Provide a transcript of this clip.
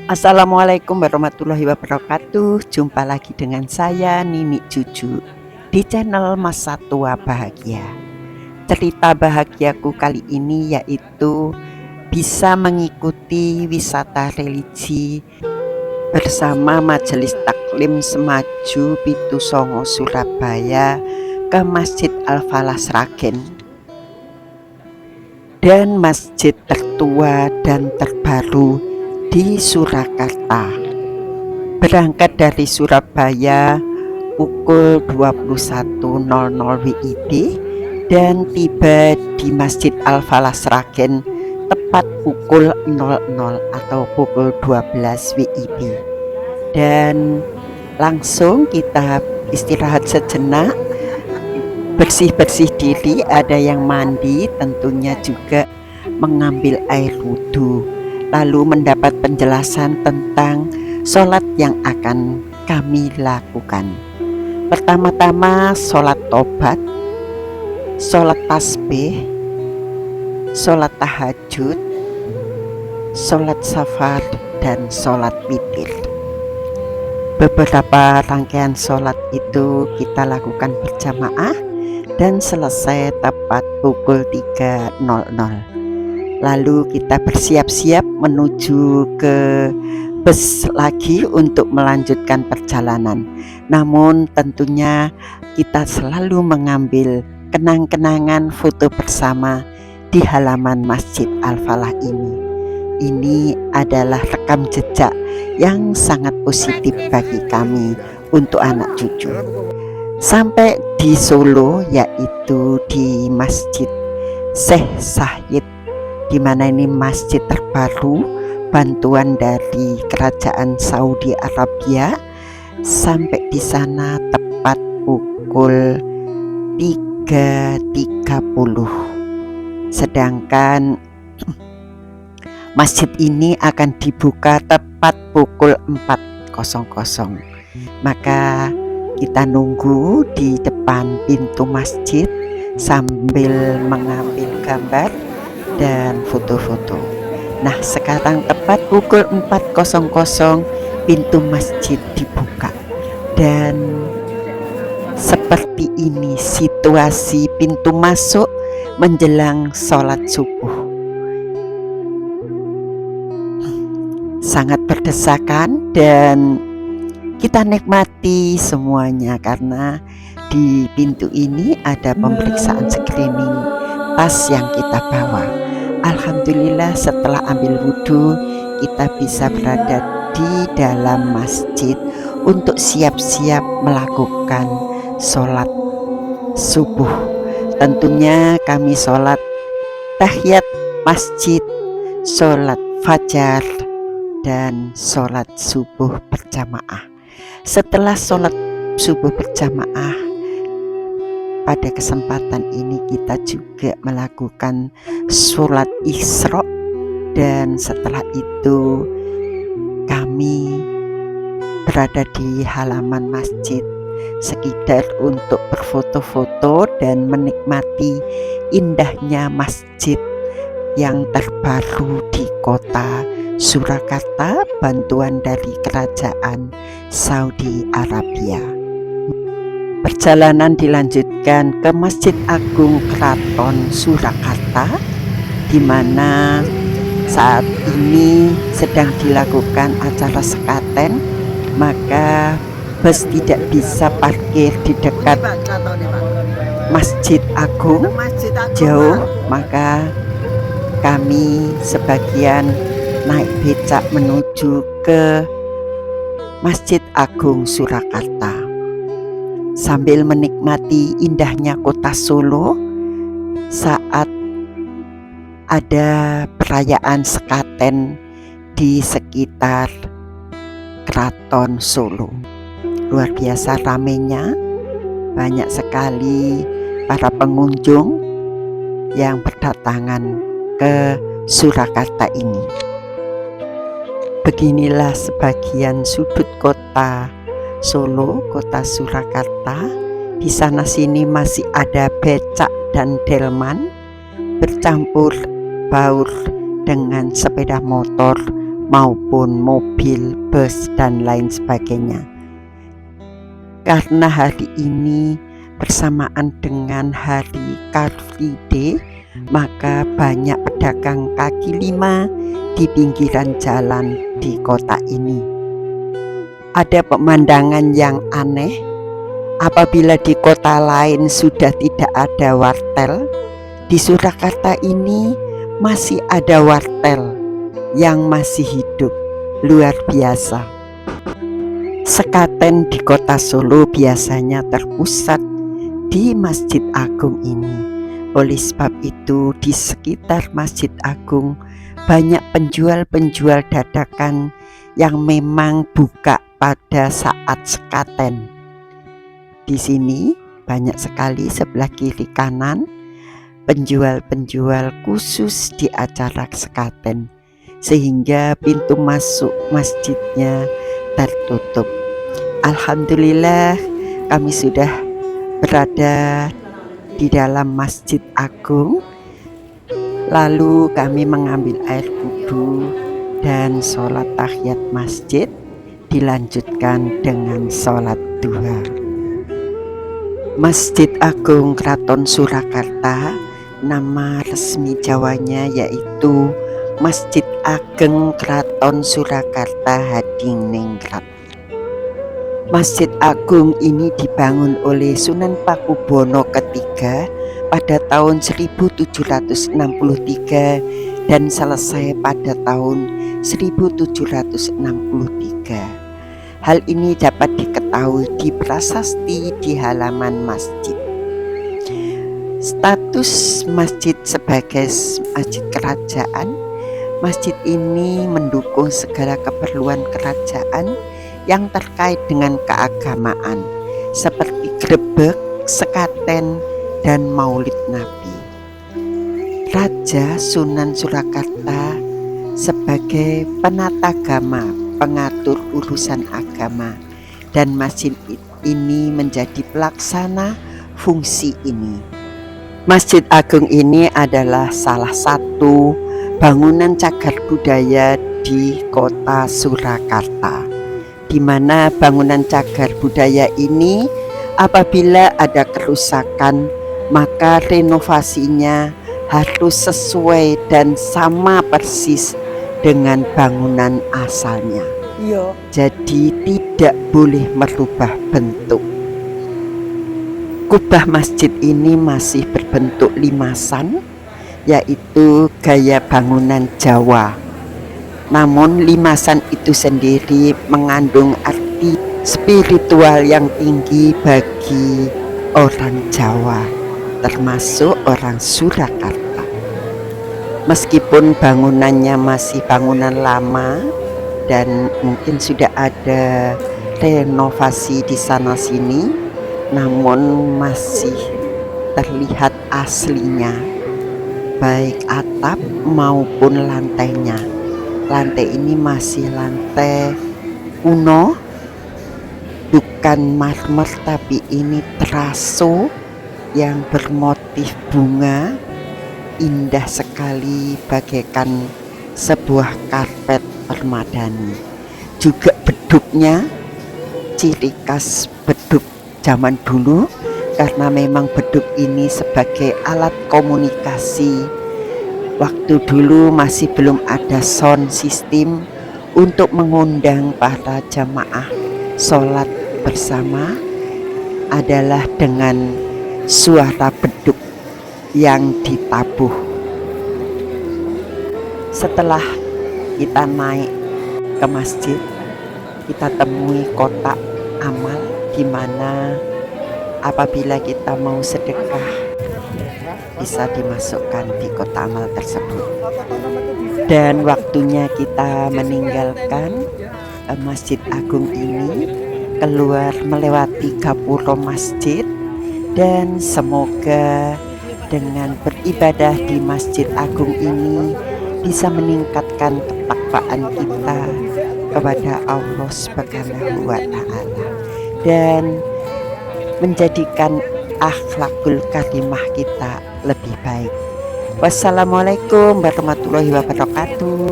Assalamualaikum warahmatullahi wabarakatuh. Jumpa lagi dengan saya Nini Cucu di channel Masa Tua Bahagia. Cerita bahagiaku kali ini yaitu bisa mengikuti wisata religi bersama Majelis Taklim Semaju Pitu Songo Surabaya ke Masjid Al-Falah Sragen dan masjid tertua dan terbaru di Surakarta. Berangkat dari Surabaya pukul 21.00 WIB dan tiba di Masjid Al-Falah Sragen tepat pukul 00 atau pukul 12 WIB. Dan langsung kita istirahat sejenak, bersih-bersih diri, ada yang mandi, tentunya juga mengambil air wudhu, lalu mendapat penjelasan tentang sholat yang akan kami lakukan. Pertama-tama sholat tobat, sholat tasbih, sholat tahajud, sholat safar, dan sholat witir. Beberapa rangkaian sholat itu kita lakukan berjamaah dan selesai tepat pukul 3.00. Lalu kita bersiap-siap menuju ke bus lagi untuk melanjutkan perjalanan. Namun tentunya kita selalu mengambil kenang-kenangan foto bersama di halaman Masjid Al-Falah ini. Ini adalah rekam jejak yang sangat positif bagi kami untuk anak cucu. Sampai di Solo, yaitu di Masjid Syekh Zayed, di mana ini masjid terbaru bantuan dari Kerajaan Saudi Arabia. Sampai di sana tepat pukul 3.30. Sedangkan masjid ini akan dibuka tepat pukul 4.00. Maka kita nunggu di depan pintu masjid sambil mengambil gambar dan foto-foto. Nah, sekarang tepat pukul 4.00 pintu masjid dibuka. Dan seperti ini situasi pintu masuk menjelang sholat subuh. Sangat berdesakan dan kita nikmati semuanya karena di pintu ini ada pemeriksaan screening tas yang kita bawa. Alhamdulillah setelah ambil wudhu kita bisa berada di dalam masjid untuk siap-siap melakukan sholat subuh. Tentunya kami sholat tahiyat masjid, sholat fajar, dan sholat subuh berjamaah. Setelah sholat subuh berjamaah, pada kesempatan ini kita juga melakukan sholat Isra, dan setelah itu kami berada di halaman masjid sekedar untuk berfoto-foto dan menikmati indahnya masjid yang terbaru di kota Surakarta bantuan dari Kerajaan Saudi Arabia. Perjalanan dilanjutkan ke Masjid Agung Keraton Surakarta, di mana saat ini sedang dilakukan acara sekaten, maka bus tidak bisa parkir di dekat Masjid Agung, jauh, maka kami sebagian naik becak menuju ke Masjid Agung Surakarta sambil menikmati indahnya kota Solo saat ada perayaan sekaten di sekitar Keraton Solo. Luar biasa ramenya, banyak sekali para pengunjung yang berdatangan ke Surakarta ini. Beginilah sebagian sudut kota Solo, kota Surakarta. Di sana sini masih ada becak dan delman bercampur baur dengan sepeda motor maupun mobil, bus, dan lain sebagainya. Karena hari ini bersamaan dengan hari Car Free Day, maka banyak pedagang kaki lima di pinggiran jalan di kota ini. Ada pemandangan yang aneh apabila di kota lain sudah tidak ada wartel. Di Surakarta ini masih ada wartel yang masih hidup, luar biasa. Sekaten di kota Solo biasanya terpusat di Masjid Agung ini. Oleh sebab itu di sekitar Masjid Agung banyak penjual-penjual dadakan yang memang buka pada saat sekaten. Di sini banyak sekali sebelah kiri kanan penjual-penjual khusus di acara sekaten, sehingga pintu masuk masjidnya tertutup. Alhamdulillah kami sudah berada di dalam Masjid Agung. Lalu kami mengambil air wudhu dan sholat tahiyat masjid, dilanjutkan dengan sholat duha. Masjid Agung Kraton Surakarta, nama resmi Jawanya yaitu Masjid Ageng Kraton Surakarta Hadiningrat. Masjid Agung ini dibangun oleh Sunan Pakubono III pada tahun 1763 dan selesai pada tahun 1763. Hal ini dapat diketahui di prasasti di halaman masjid. Status masjid sebagai masjid kerajaan, masjid ini mendukung segala keperluan kerajaan yang terkait dengan keagamaan seperti grebek, sekaten, dan maulid Nabi. Raja Sunan Surakarta sebagai penatagama, pengatur urusan agama, dan masjid ini menjadi pelaksana fungsi ini. Masjid Agung ini adalah salah satu bangunan cagar budaya di kota Surakarta, di mana bangunan cagar budaya ini apabila ada kerusakan maka renovasinya harus sesuai dan sama persis dengan bangunan asalnya. Jadi tidak boleh merubah bentuk. Kubah masjid ini masih berbentuk limasan, yaitu gaya bangunan Jawa. Namun limasan itu sendiri mengandung arti spiritual yang tinggi bagi orang Jawa, termasuk orang Surakarta. Meskipun bangunannya masih bangunan lama dan mungkin sudah ada renovasi di sana sini, namun masih terlihat aslinya, baik atap maupun lantainya. Lantai ini masih lantai kuno, bukan marmer tapi ini teraso yang bermotif bunga, indah sekali bagaikan sebuah karpet permadani. Juga beduknya ciri khas beduk zaman dulu, karena memang beduk ini sebagai alat komunikasi. Waktu dulu masih belum ada sound system untuk mengundang para jamaah sholat bersama, adalah dengan suara beduk yang ditabuh. Setelah kita naik ke masjid, kita temui kotak amal, di mana apabila kita mau sedekah bisa dimasukkan di kotak amal tersebut. Dan waktunya kita meninggalkan Masjid Agung ini, keluar melewati gapura masjid, dan semoga dengan beribadah di Masjid Agung ini bisa meningkatkan ketakwaan kita kepada Allah Subhanahu wa Ta'ala dan menjadikan akhlakul karimah kita lebih baik. Wassalamualaikum warahmatullahi wabarakatuh.